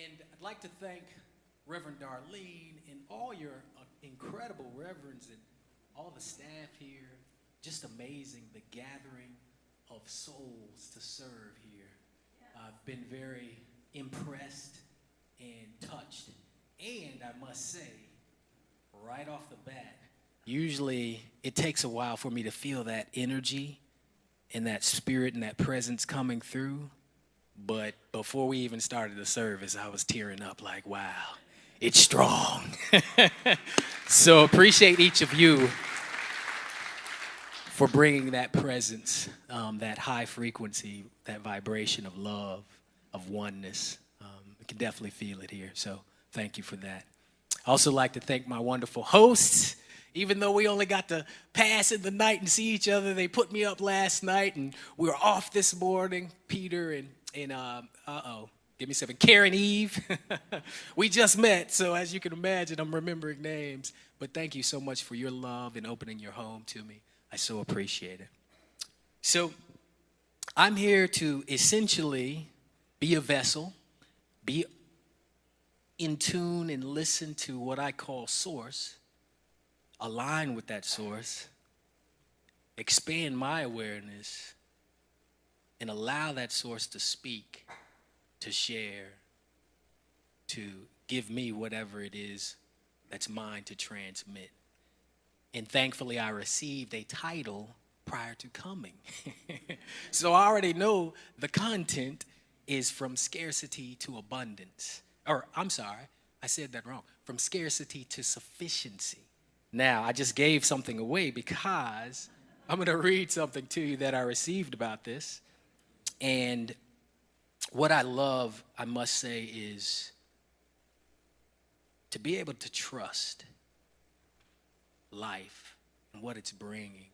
And I'd like to thank Reverend Darlene and all your incredible reverends and all the staff here. Just amazing, the gathering of souls to serve here. I've been very impressed and touched. And I must say, right off the bat, usually it takes a while for me to feel that energy and that spirit and that presence coming through. But before we even started the service, I was tearing up like, wow, it's strong. So appreciate each of you for bringing that presence, that high frequency, that vibration of love, of oneness. I can definitely feel it here, so thank you for that. I also like to thank my wonderful hosts. Even though we only got to pass in the night and see each other, they put me up last night, and we were off this morning, Peter and give me a second, Karen Eve. We just met, so as you can imagine, I'm remembering names. But thank you so much for your love and opening your home to me. I so appreciate it. So I'm here to essentially be a vessel, be in tune and listen to what I call source, align with that source, expand my awareness, and allow that source to speak, to share, to give me whatever it is that's mine to transmit. And thankfully, I received a title prior to coming. So I already know the content is from scarcity to abundance. Or, I'm sorry, I said that wrong. From scarcity to sufficiency. Now, I just gave something away because I'm going to read something to you that I received about this. And what I love, I must say, is to be able to trust life and what it's bringing.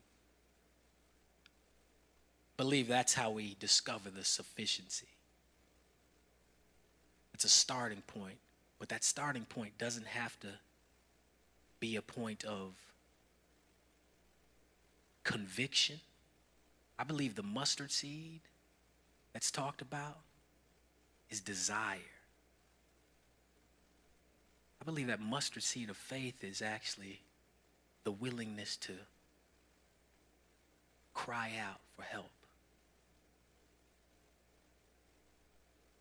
Believe that's how we discover the sufficiency. It's a starting point, but that starting point doesn't have to be a point of conviction. I believe the mustard seed that's talked about is desire. I believe that mustard seed of faith is actually the willingness to cry out for help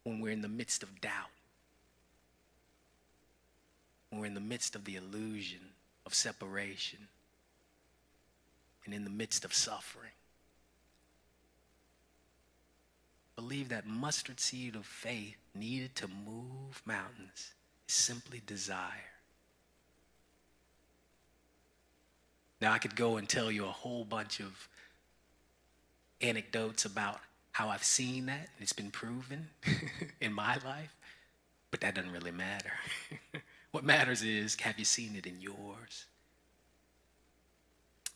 when we're in the midst of doubt, when we're in the midst of the illusion of separation, and in the midst of suffering. Believe that mustard seed of faith needed to move mountains is simply desire. Now, I could go and tell you a whole bunch of anecdotes about how I've seen that, and it's been proven in my life, but that doesn't really matter. What matters is, have you seen it in yours?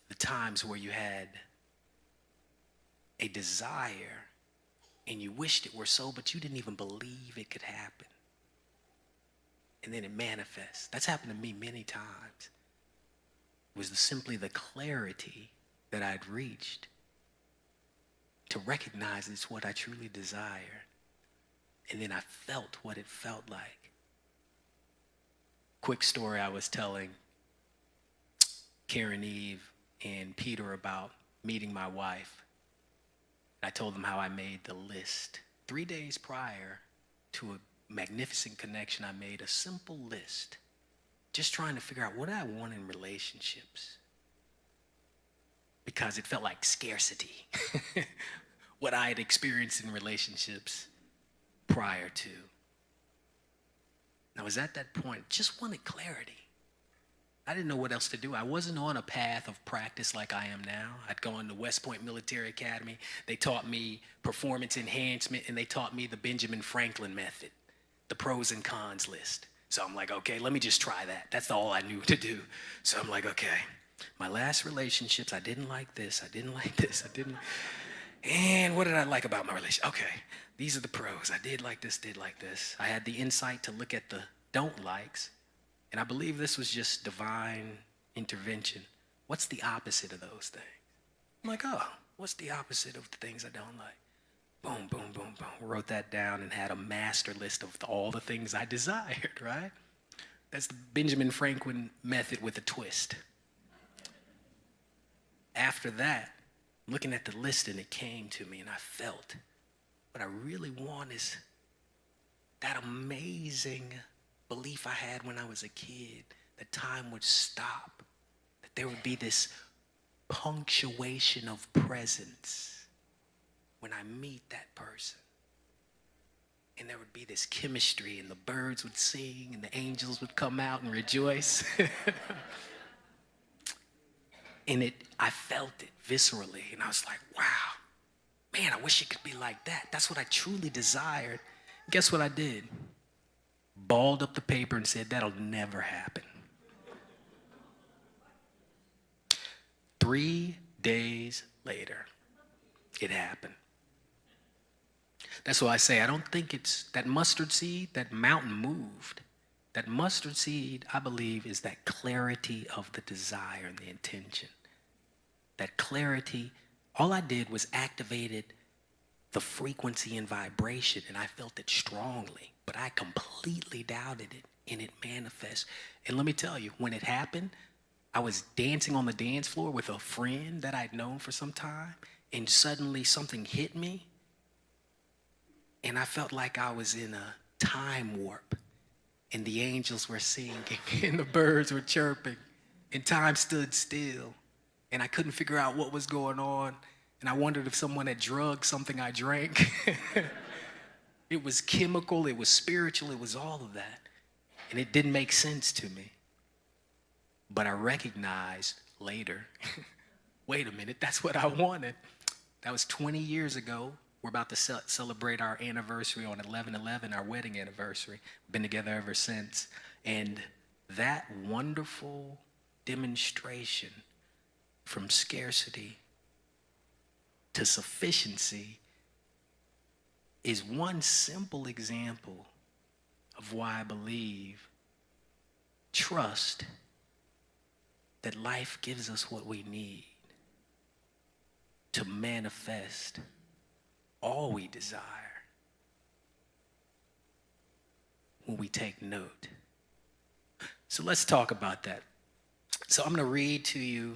The times where you had a desire and you wished it were so, but you didn't even believe it could happen. And then it manifests. That's happened to me many times. It was simply the clarity that I'd reached to recognize it's what I truly desire. And then I felt what it felt like. Quick story I was telling Karen Eve and Peter about meeting my wife. I told them how I made the list. 3 days prior to a magnificent connection, I made a simple list, just trying to figure out what I want in relationships. Because it felt like scarcity, what I had experienced in relationships prior to. I was at that point, just wanted clarity. I didn't know what else to do. I wasn't on a path of practice like I am now. I'd gone to West Point Military Academy. They taught me performance enhancement, and they taught me the Benjamin Franklin method, the pros and cons list. So I'm like, okay, let me just try that. That's all I knew to do. So I'm like, okay, my last relationships, I didn't like this, I didn't like this, I didn't. And what did I like about my relationship? Okay, these are the pros. I did like this, did like this. I had the insight to look at the don't likes. And I believe this was just divine intervention. What's the opposite of those things? I'm like, oh, what's the opposite of the things I don't like? Boom, boom, boom, boom. Wrote that down and had a master list of all the things I desired, right? That's the Benjamin Franklin method with a twist. After that, looking at the list, and it came to me, and I felt what I really want is that amazing belief I had when I was a kid, that time would stop, that there would be this punctuation of presence when I meet that person. And there would be this chemistry, and the birds would sing, and the angels would come out and rejoice. And I felt it viscerally, and I was like, wow, man, I wish it could be like that. That's what I truly desired. Guess what I did? Balled up the paper and said, that'll never happen. 3 days later, it happened. That's why I say I don't think it's that mustard seed, that mountain moved. That mustard seed, I believe, is that clarity of the desire and the intention. That clarity, all I did was activated the frequency and vibration, and I felt it strongly, but I completely doubted it, and it manifests. And let me tell you, when it happened, I was dancing on the dance floor with a friend that I'd known for some time, and suddenly something hit me, and I felt like I was in a time warp, and the angels were singing, and the birds were chirping, and time stood still, and I couldn't figure out what was going on, and I wondered if someone had drugged something I drank. It was chemical, it was spiritual, it was all of that, and it didn't make sense to me. But I recognized later, wait a minute, that's what I wanted. That was 20 years ago. We're about to celebrate our anniversary on 11/11, our wedding anniversary. Been together ever since. And that wonderful demonstration from scarcity to sufficiency is one simple example of why I believe trust that life gives us what we need to manifest all we desire when we take note. So let's talk about that. So I'm going to read to you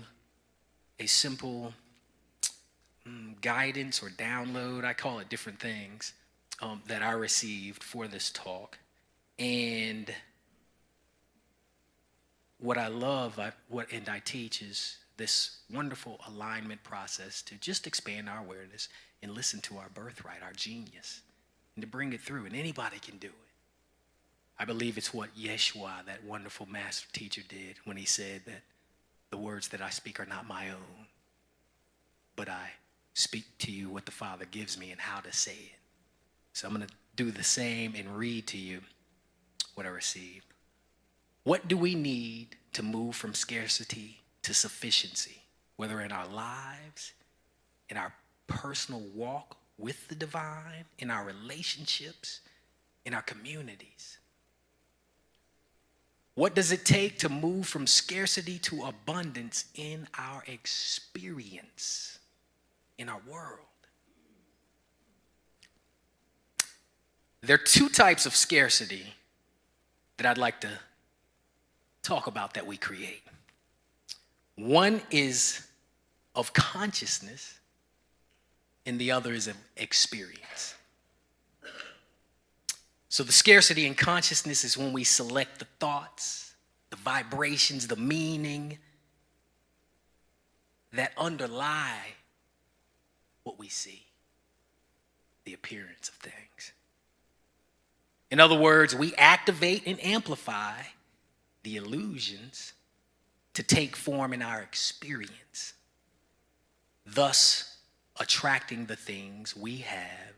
a simple guidance or download, I call it different things, that I received for this talk. And what I love, and I teach is this wonderful alignment process to just expand our awareness and listen to our birthright, our genius, and to bring it through. And anybody can do it. I believe it's what Yeshua, that wonderful master teacher, did when he said that the words that I speak are not my own, but I speak to you what the Father gives me and how to say it. So I'm going to do the same and read to you what I received. What do we need to move from scarcity to sufficiency, whether in our lives, in our personal walk with the divine, in our relationships, in our communities? What does it take to move from scarcity to abundance in our experience, in our world? There are two types of scarcity that I'd like to talk about that we create. One is of consciousness, and the other is of experience. So the scarcity in consciousness is when we select the thoughts, the vibrations, the meaning that underlie what we see, the appearance of things. In other words, we activate and amplify the illusions to take form in our experience, thus attracting the things we have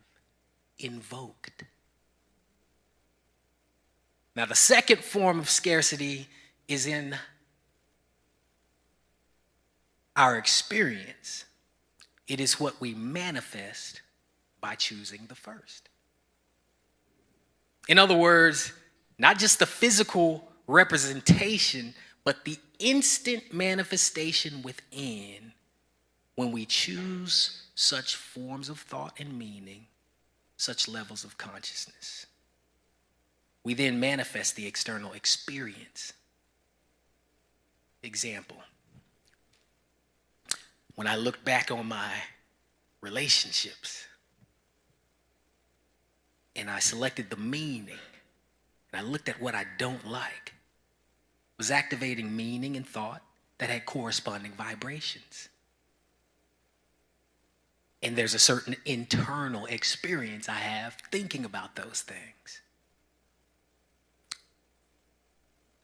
invoked. Now, the second form of scarcity is in our experience. It is what we manifest by choosing the first. In other words, not just the physical representation, but the instant manifestation within when we choose such forms of thought and meaning such levels of consciousness. We then manifest the external experience. Example, when I look back on my relationships and I selected the meaning and I looked at what I don't like, was activating meaning and thought that had corresponding vibrations. And there's a certain internal experience I have thinking about those things.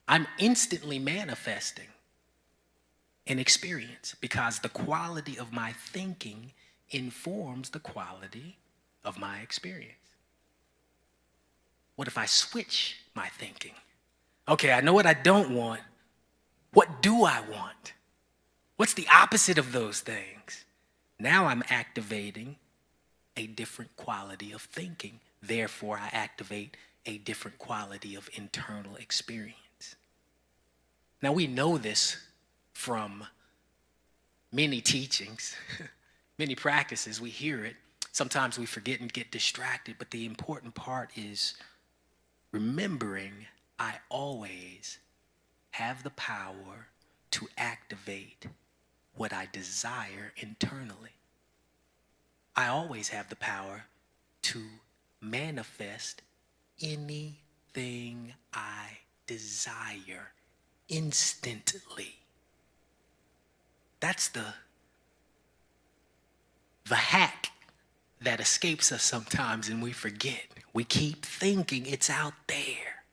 I'm instantly manifesting an experience because the quality of my thinking informs the quality of my experience. What if I switch my thinking? Okay, I know what I don't want. What do I want? What's the opposite of those things? Now I'm activating a different quality of thinking. Therefore, I activate a different quality of internal experience. Now, we know this from many teachings, many practices. We hear it. Sometimes we forget and get distracted, but the important part is remembering I always have the power to activate what I desire internally. I always have the power to manifest anything I desire instantly. That's the hack that escapes us sometimes and we forget. We keep thinking it's out there.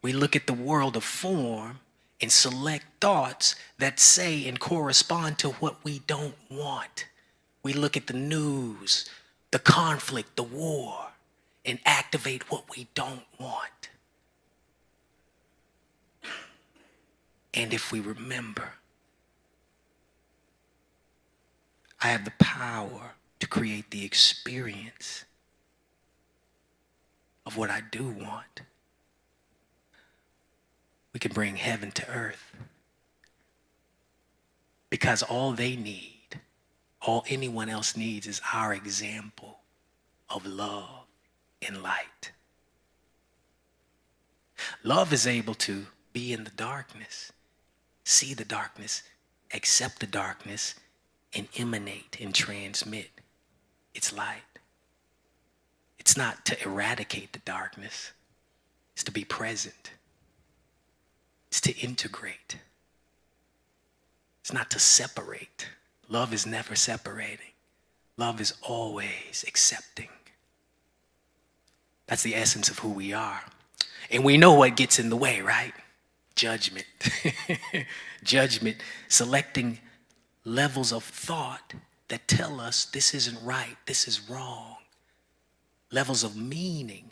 We look at the world of form and select thoughts that say and correspond to what we don't want. We look at the news, the conflict, the war, and activate what we don't want. And if we remember, I have the power to create the experience of what I do want. We can bring heaven to earth. Because all they need, all anyone else needs is our example of love and light. Love is able to be in the darkness, see the darkness, accept the darkness, and emanate and transmit its light. It's not to eradicate the darkness. It's to be present. It's to integrate. It's not to separate. Love is never separating. Love is always accepting. That's the essence of who we are. And we know what gets in the way, right? Judgment. Judgment, selecting levels of thought that tell us this isn't right, this is wrong. Levels of meaning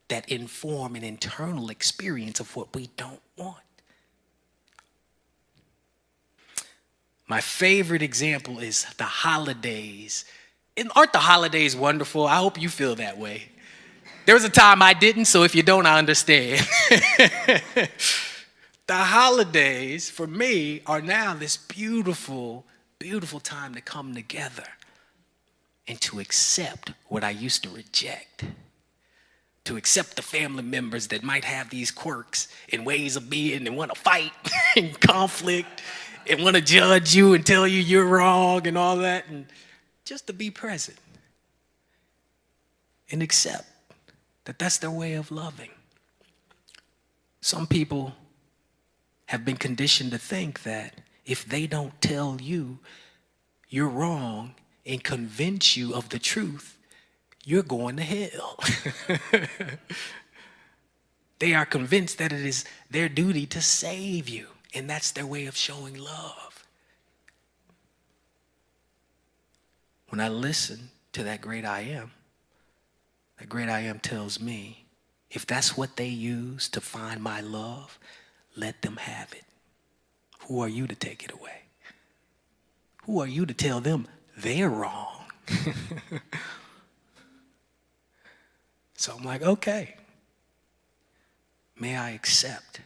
that inform an internal experience of what we don't want. My favorite example is the holidays. And aren't the holidays wonderful? I hope you feel that way. There was a time I didn't, so if you don't, I understand. The holidays, for me, are now this beautiful, beautiful time to come together and to accept what I used to reject. To accept the family members that might have these quirks and ways of being and want to fight and conflict and want to judge you and tell you you're wrong and all that, and just to be present and accept that that's their way of loving. Some people have been conditioned to think that if they don't tell you you're wrong and convince you of the truth, you're going to hell. They are convinced that it is their duty to save you, and that's their way of showing love. When I listen to that great I am tells me, if that's what they use to find my love, let them have it. Who are you to take it away? Who are you to tell them they're wrong? So I'm like, okay, may I accept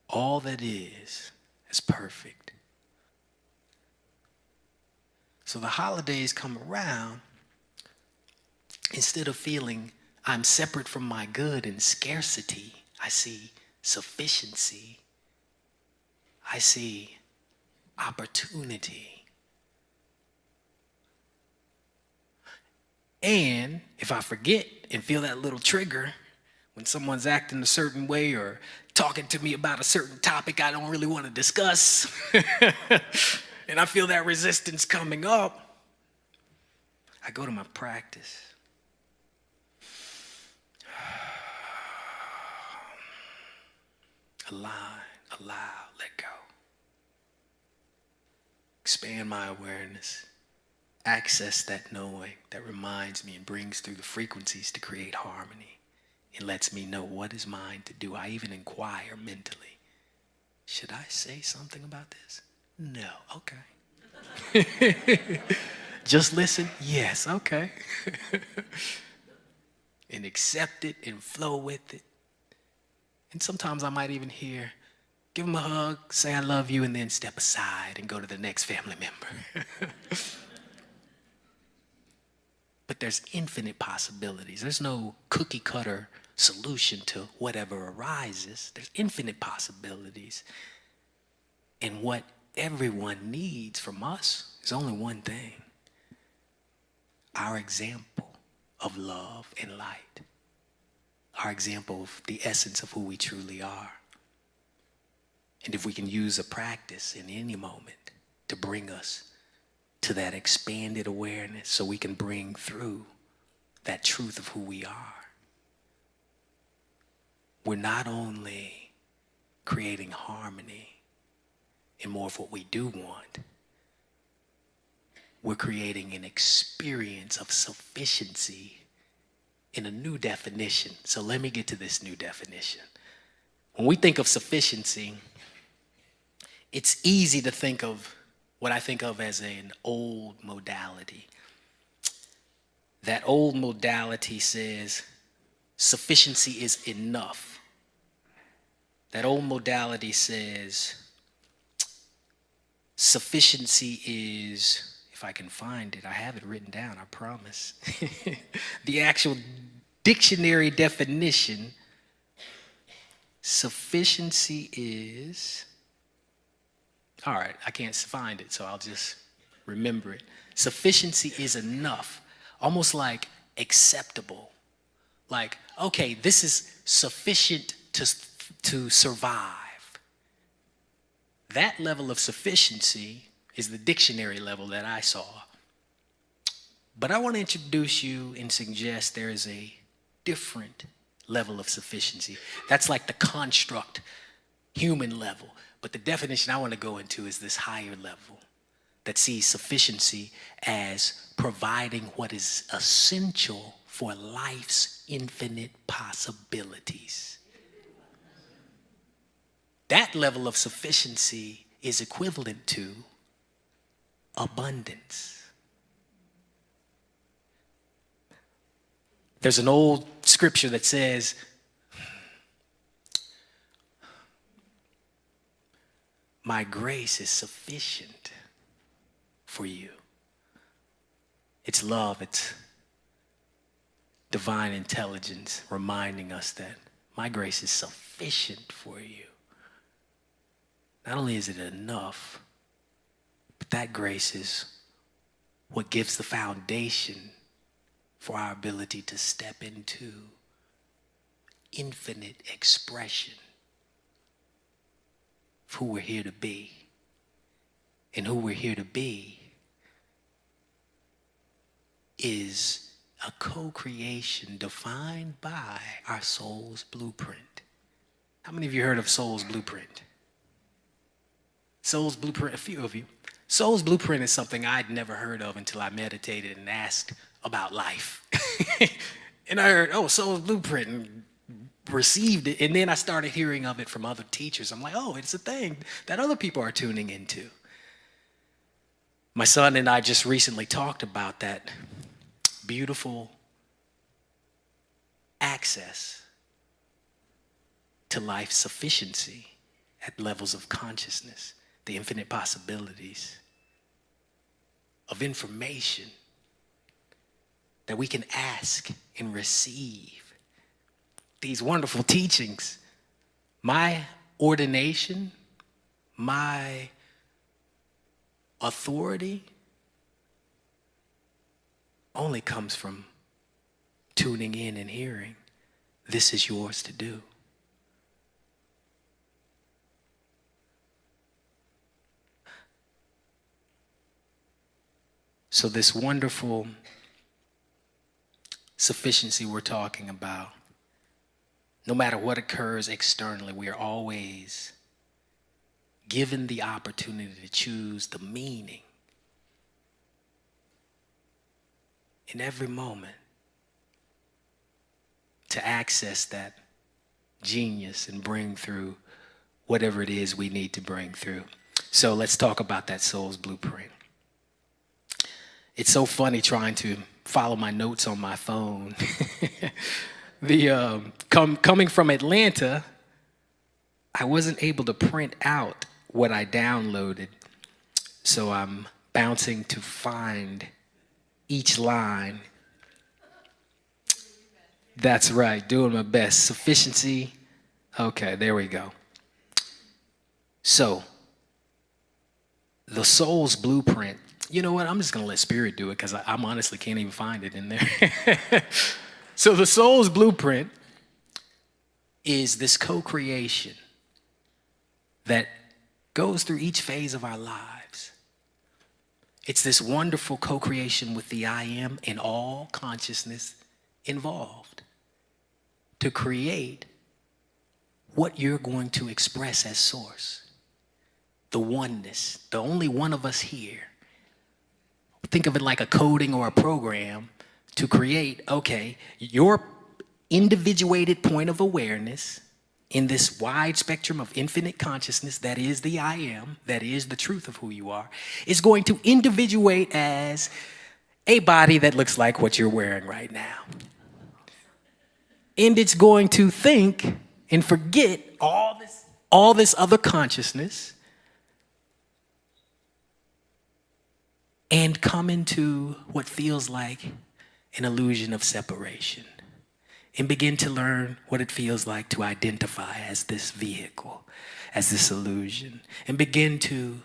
all that is as perfect. So the holidays come around, Instead of feeling I'm separate from my good and scarcity, I see sufficiency. I see opportunity. And if I forget and feel that little trigger when someone's acting a certain way or talking to me about a certain topic I don't really want to discuss, and I feel that resistance coming up, I go to my practice. Allow, let go. Expand my awareness. Access that knowing that reminds me and brings through the frequencies to create harmony. It lets me know what is mine to do. I even inquire mentally. Should I say something about this? No. Okay. Just listen? Yes. Okay. And accept it and flow with it. And sometimes I might even hear, give them a hug, say I love you, and then step aside and go to the next family member. But there's infinite possibilities. There's no cookie cutter solution to whatever arises. There's infinite possibilities. And what everyone needs from us is only one thing: our example of love and light. Our example of the essence of who we truly are. And if we can use a practice in any moment to bring us to that expanded awareness so we can bring through that truth of who we are, we're not only creating harmony and more of what we do want, we're creating an experience of sufficiency in a new definition. So let me get to this new definition. When we think of sufficiency, it's easy to think of what I think of as an old modality. That old modality says sufficiency is enough. That old modality says sufficiency is, if I can find it, I have it written down, I promise. The actual dictionary definition, sufficiency is, all right, I can't find it, so I'll just remember it. Sufficiency is enough, almost like acceptable. Like, okay, this is sufficient to survive. That level of sufficiency is the dictionary level that I saw. But I want to introduce you and suggest there is a different level of sufficiency. That's like the construct, human level. But the definition I want to go into is this higher level that sees sufficiency as providing what is essential for life's infinite possibilities. That level of sufficiency is equivalent to abundance. There's an old scripture that says, my grace is sufficient for you. It's love, it's divine intelligence reminding us that my grace is sufficient for you. Not only is it enough, but that grace is what gives the foundation for our ability to step into infinite expression of who we're here to be. And who we're here to be is a co-creation defined by our soul's blueprint. How many of you heard of soul's blueprint? Soul's blueprint, a few of you. Soul's blueprint is something I'd never heard of until I meditated and asked about life. And I heard, oh, soul's blueprint, and received it. And then I started hearing of it from other teachers. I'm like, oh, it's a thing that other people are tuning into. My son and I just recently talked about that beautiful access to life's sufficiency at levels of consciousness, the infinite possibilities of information that we can ask and receive these wonderful teachings. My ordination, my authority only comes from tuning in and hearing, this is yours to do. So this wonderful sufficiency we're talking about, no matter what occurs externally, we are always given the opportunity to choose the meaning in every moment, to access that genius and bring through whatever it is we need to bring through. So let's talk about that soul's blueprint. It's so funny trying to follow my notes on my phone. Coming from Atlanta, I wasn't able to print out what I downloaded, so I'm bouncing to find each line. That's right, doing my best. Sufficiency. Okay, there we go. So, the soul's blueprint. You know what? I'm just going to let Spirit do it because I honestly can't even find it in there. So the soul's blueprint is this co-creation that goes through each phase of our lives. It's this wonderful co-creation with the I am and all consciousness involved to create what you're going to express as source. The oneness, the only one of us here. Think of it like a coding or a program to create, okay, your individuated point of awareness in this wide spectrum of infinite consciousness that is the I am, that is the truth of who you are, is going to individuate as a body that looks like what you're wearing right now. And it's going to think and forget all this other consciousness and come into what feels like an illusion of separation and begin to learn what it feels like to identify as this vehicle, as this illusion, and begin to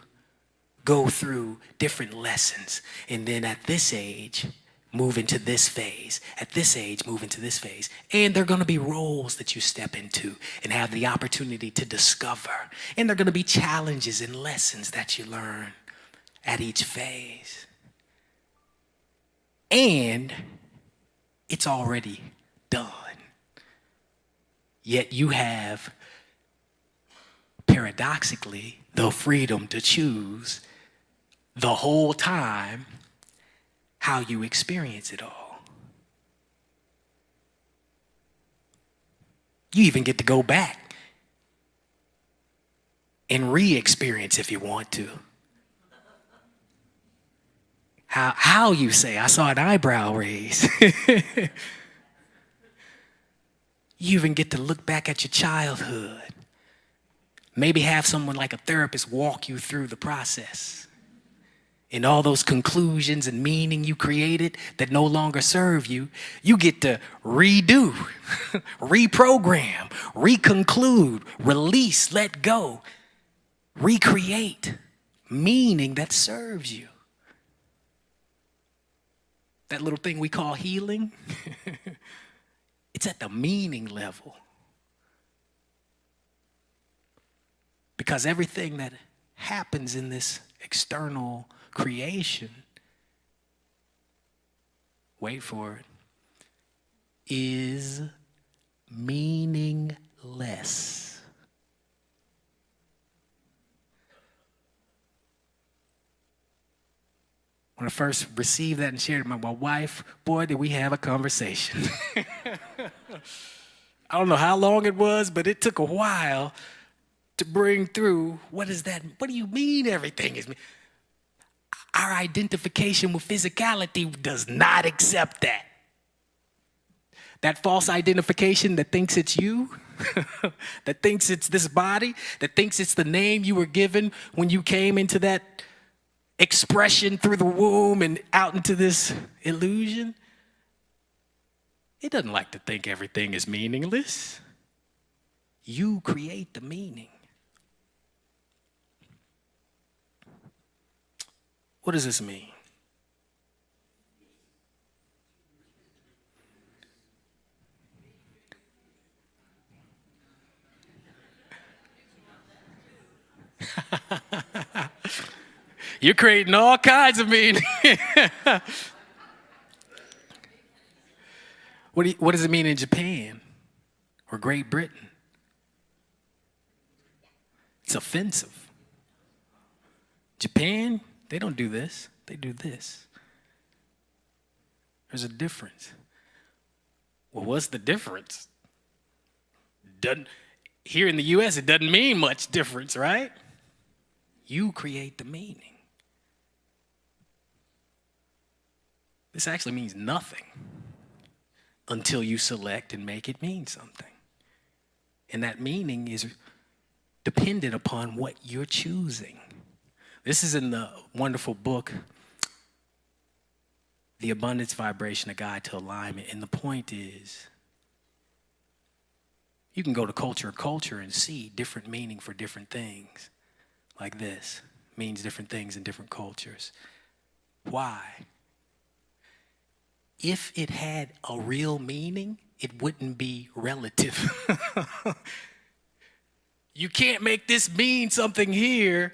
go through different lessons. And then at this age, move into this phase. At this age, move into this phase. And there are going to be roles that you step into and have the opportunity to discover. And there are going to be challenges and lessons that you learn at each phase. And it's already done. Yet you have, paradoxically, the freedom to choose the whole time how you experience it all. You even get to go back and re-experience if you want to. How you say, I saw an eyebrow raise. You even get to look back at your childhood. Maybe have someone like a therapist walk you through the process. And all those conclusions and meaning you created that no longer serve you, you get to redo, reprogram, reconclude, release, let go, recreate meaning that serves you. That little thing we call healing, it's at the meaning level. Because everything that happens in this external creation, wait for it, is meaningless. When I first received that and shared it with my wife, boy, did we have a conversation. I don't know how long it was, but it took a while to bring through, what is that? What do you mean everything is me? Our identification with physicality does not accept that. That false identification that thinks it's you, that thinks it's this body, that thinks it's the name you were given when you came into that expression through the womb and out into this illusion, It doesn't like to think everything is meaningless. You create the meaning. What does this mean? You're creating all kinds of meaning. What does it mean in Japan or Great Britain? It's offensive. Japan, they don't do this. They do this. There's a difference. Well, what's the difference? Here in the U.S., it doesn't mean much difference, right? You create the meaning. This actually means nothing until you select and make it mean something. And that meaning is dependent upon what you're choosing. This is in the wonderful book, The Abundance Vibration, A Guide to Alignment. And the point is, you can go to culture and see different meaning for different things. Like this means different things in different cultures. Why? If it had a real meaning, it wouldn't be relative. You can't make this mean something here.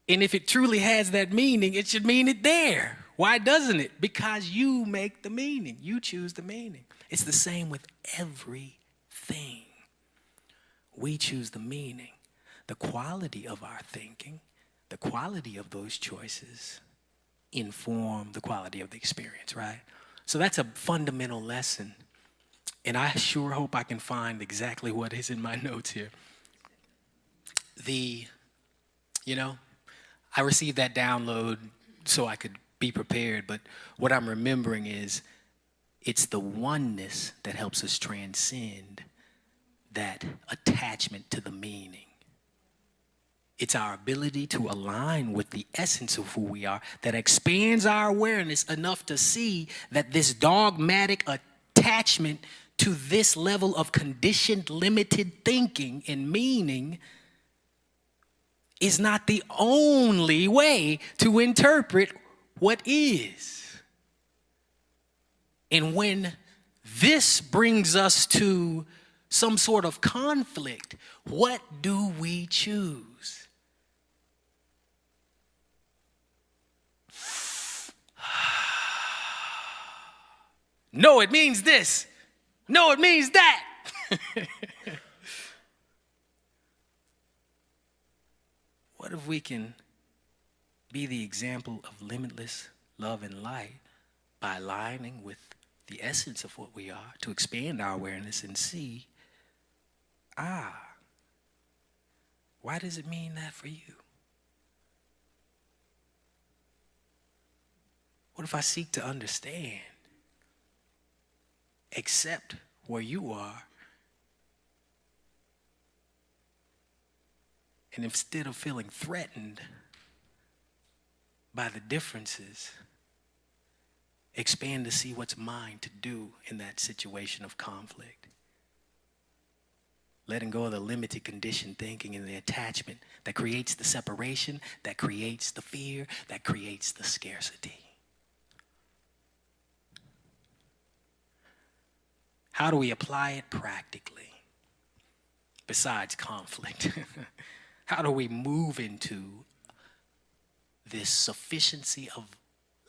And if it truly has that meaning, it should mean it there. Why doesn't it? Because you make the meaning. You choose the meaning. It's the same with everything. We choose the meaning. The quality of our thinking, the quality of those choices inform the quality of the experience, right? So that's a fundamental lesson. And I sure hope I can find exactly what is in my notes here. I received that download so I could be prepared, but what I'm remembering is it's the oneness that helps us transcend that attachment to the meaning. It's our ability to align with the essence of who we are that expands our awareness enough to see that this dogmatic attachment to this level of conditioned, limited thinking and meaning is not the only way to interpret what is. And when this brings us to some sort of conflict, what do we choose? No, it means this. No, it means that. What if we can be the example of limitless love and light by aligning with the essence of what we are to expand our awareness and see, why does it mean that for you? What if I seek to understand, accept where you are, and instead of feeling threatened by the differences, expand to see what's mine to do in that situation of conflict? Letting go of the limited conditioned thinking and the attachment that creates the separation, that creates the fear, that creates the scarcity. How do we apply it practically? Besides conflict, how do we move into this sufficiency of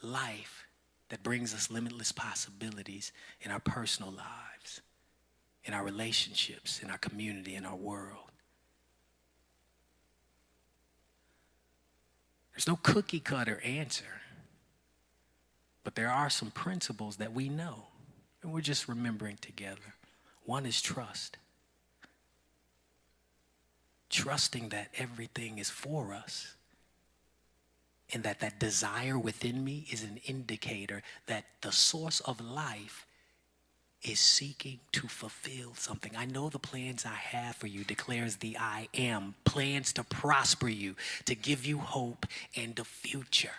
life that brings us limitless possibilities in our personal lives, in our relationships, in our community, in our world? There's no cookie cutter answer, but there are some principles that we know, and we're just remembering together. One is trust. Trusting that everything is for us, and that desire within me is an indicator that the source of life is seeking to fulfill something. I know the plans I have for you, declares the I am, plans to prosper you, to give you hope and a future.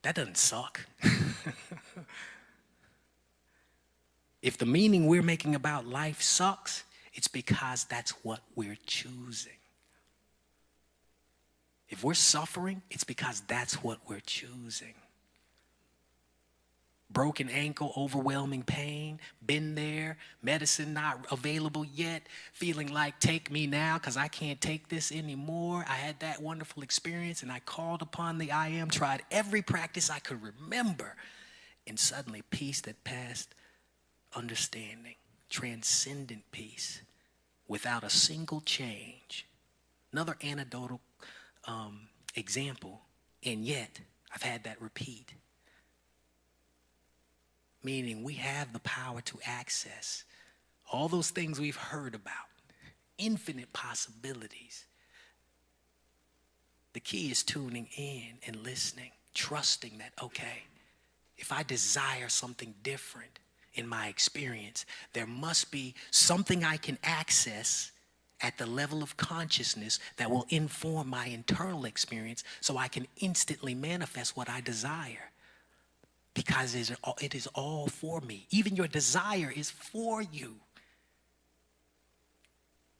That doesn't suck. If the meaning we're making about life sucks, it's because that's what we're choosing. If we're suffering, it's because that's what we're choosing. Broken ankle, overwhelming pain, been there, medicine not available yet, feeling like take me now because I can't take this anymore. I had that wonderful experience and I called upon the I am, tried every practice I could remember, and suddenly peace that passed understanding, transcendent peace without a single change. Another anecdotal example, and yet I've had that repeat. Meaning we have the power to access all those things we've heard about, infinite possibilities. The key is tuning in and listening, trusting that, okay, if I desire something different in my experience, there must be something I can access at the level of consciousness that will inform my internal experience so I can instantly manifest what I desire. Because it is all for me. Even your desire is for you.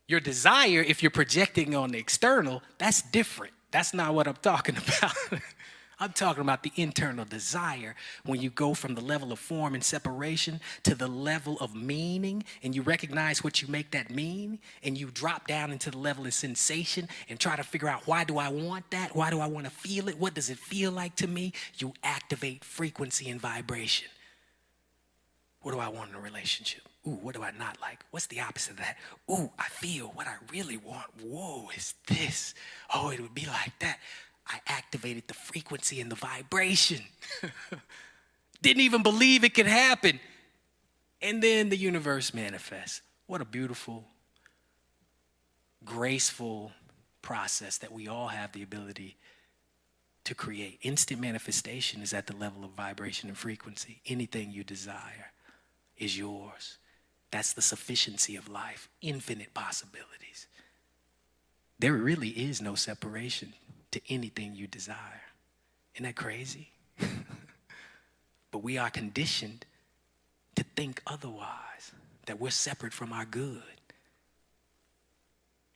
Your desire, if you're projecting on the external, that's different. That's not what I'm talking about. I'm talking about the internal desire when you go from the level of form and separation to the level of meaning, and you recognize what you make that mean, and you drop down into the level of sensation and try to figure out, why do I want that? Why do I want to feel it? What does it feel like to me? You activate frequency and vibration. What do I want in a relationship? Ooh, what do I not like? What's the opposite of that? Ooh, I feel what I really want. Whoa, is this? Oh, it would be like that. I activated the frequency and the vibration. Didn't even believe it could happen. And then the universe manifests. What a beautiful, graceful process that we all have the ability to create. Instant manifestation is at the level of vibration and frequency. Anything you desire is yours. That's the sufficiency of life. Infinite possibilities. There really is no separation to anything you desire. Isn't that crazy? But we are conditioned to think otherwise, that we're separate from our good.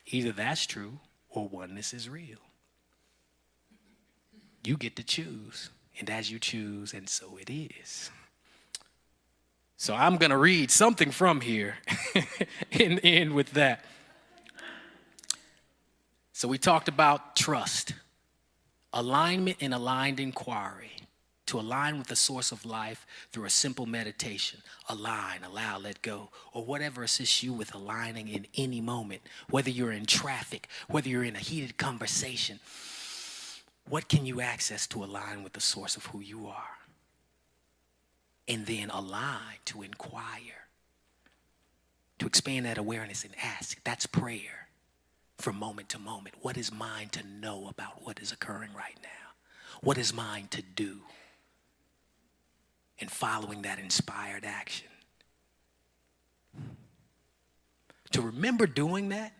Either that's true or oneness is real. You get to choose, and as you choose, and so it is. So I'm going to read something from here and end with that. So we talked about trust, alignment and aligned inquiry. To align with the source of life through a simple meditation. Align, allow, let go, or whatever assists you with aligning in any moment. Whether you're in traffic, whether you're in a heated conversation. What can you access to align with the source of who you are? And then align to inquire. To expand that awareness and ask. That's prayer. From moment to moment. What is mine to know about what is occurring right now? What is mine to do? And following that inspired action. To remember doing that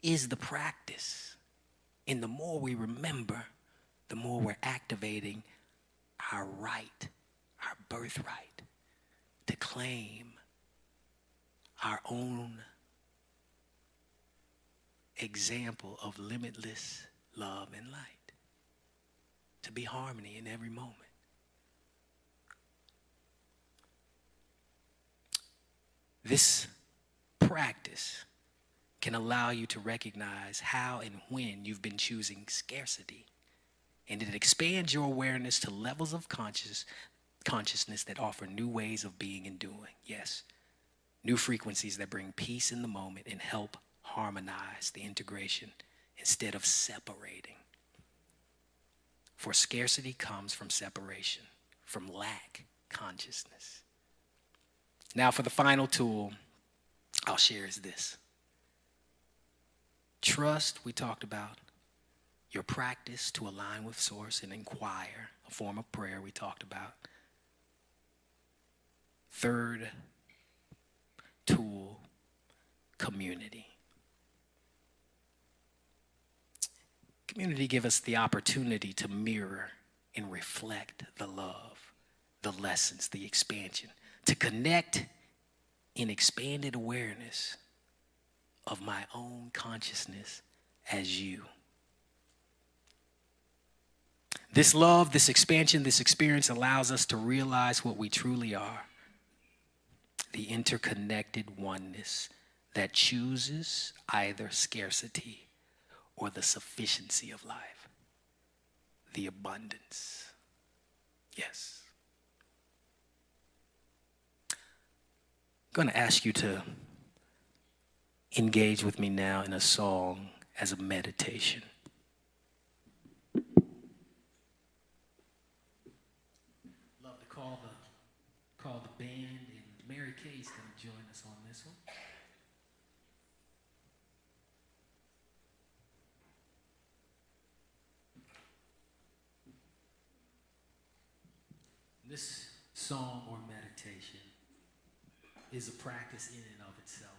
is the practice. And the more we remember, the more we're activating our right, our birthright, to claim our own example of limitless love and light. To be harmony in every moment. This practice can allow you to recognize how and when you've been choosing scarcity. And it expands your awareness to levels of consciousness that offer new ways of being and doing. Yes, new frequencies that bring peace in the moment and help harmonize the integration instead of separating. For scarcity comes from separation, from lack consciousness. Now for the final tool I'll share is this. Trust, we talked about. Your practice to align with source and inquire, a form of prayer we talked about. Third tool, community. Community gives us the opportunity to mirror and reflect the love, the lessons, the expansion, to connect in expanded awareness of my own consciousness as you. This love, this expansion, this experience allows us to realize what we truly are. The interconnected oneness that chooses either scarcity or the sufficiency of life. The abundance. Yes. I'm going to ask you to engage with me now in a song as a meditation. Love to call the band, and Mary Kay's going to join us on this one. This song or meditation is a practice in and of itself.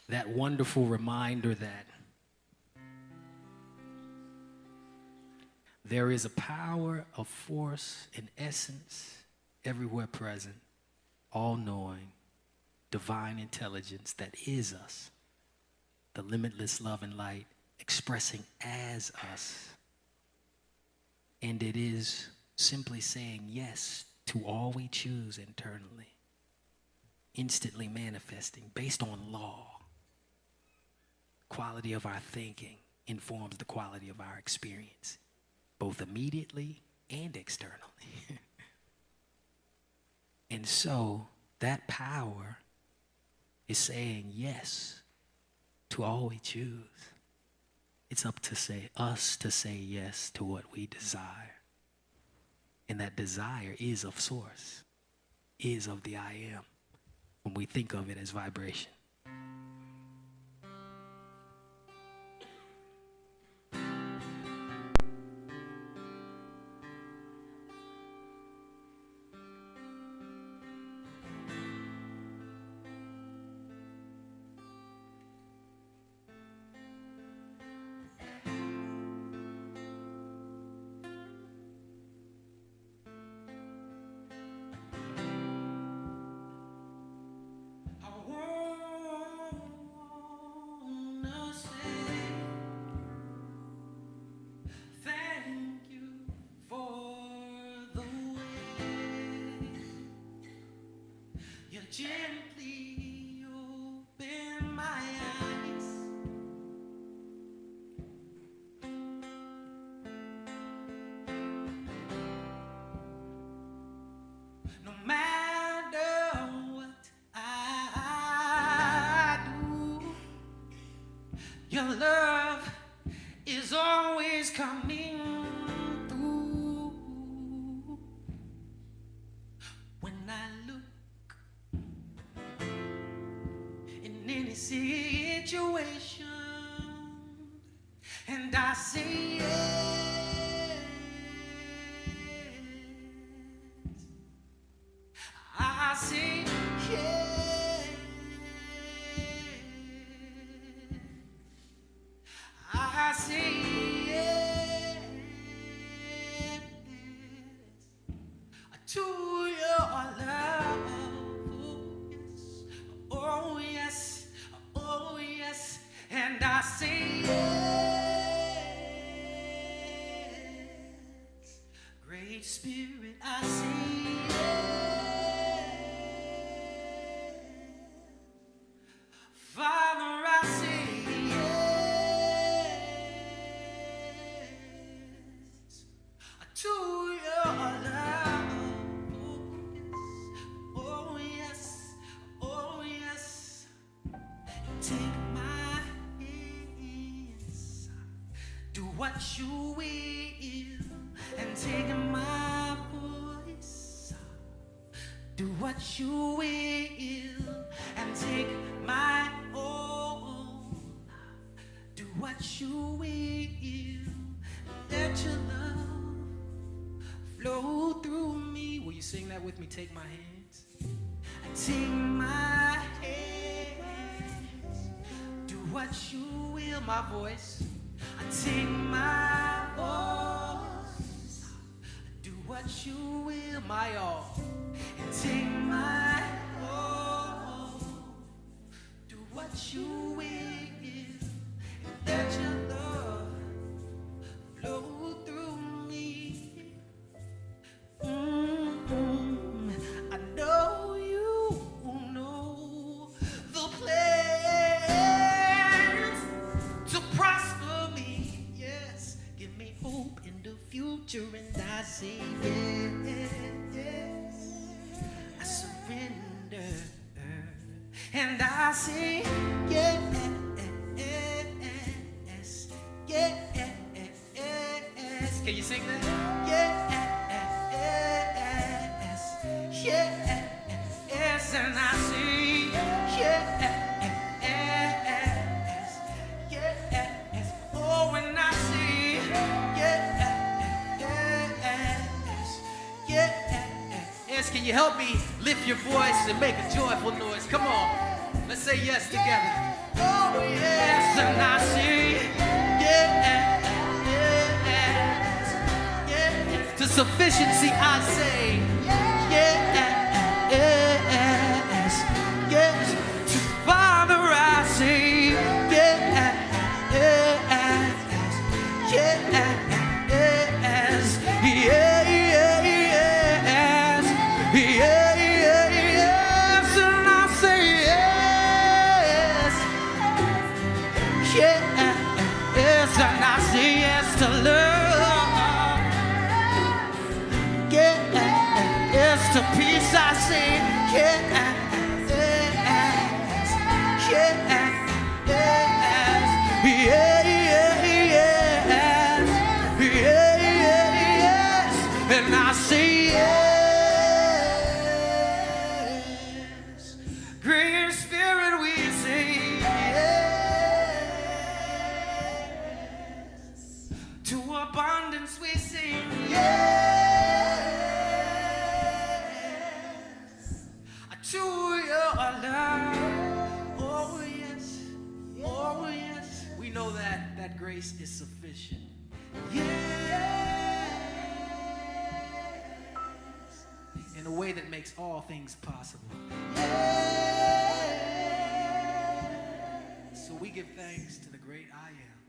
That wonderful reminder that there is a power of force and essence everywhere present, all-knowing, divine intelligence that is us, the limitless love and light expressing as us. And it is simply saying yes to all we choose internally, instantly manifesting based on law. Quality of our thinking informs the quality of our experience, both immediately and externally. And so that power is saying yes to all we choose. It's up to us to say yes to what we desire. And that desire is of source, is of the I am, when we think of it as vibration. Gently open my eyes. No matter what I do, your love is always coming through. When I look in any situation, and I say yes, I say yes, I say yes to your love. Oh yes, oh yes, and I say yes. Great Spirit, I say yes. Father, I say yes to your love. Oh yes, oh yes. Take my hands, do what you will, and take my voice, do what you will, and take my all, do what you will, let your love flow through me. Will you sing that with me? Take my hands, and take my hands, do what you will, my voice, I take my voice, do what you will, my all, and take my all. Do what you will, and let your love flow through me. I know you know the plans to prosper me. Yes, give me hope in the future, and I say yes. I surrender, and I say yes, yes. Can you sing that? Yes, yes, and I say yes, yes. Oh, and I say yes. Can you help me lift your voice and make a joyful noise? Come on, let's say yes together. Oh, yes, and I say yes. To sufficiency I say yes, yes. To Father I say yes, yes, yes, and I say yes, yes, and I say yes to love. Yes, to peace I say yes, yes, yes, and I say yes. Great Spirit, we say yes. To abundance we sing yes. To your love, oh yes, oh yes. We know that grace is sufficient. Yes, in a way that makes all things possible. Yes. So we give thanks to the great I am.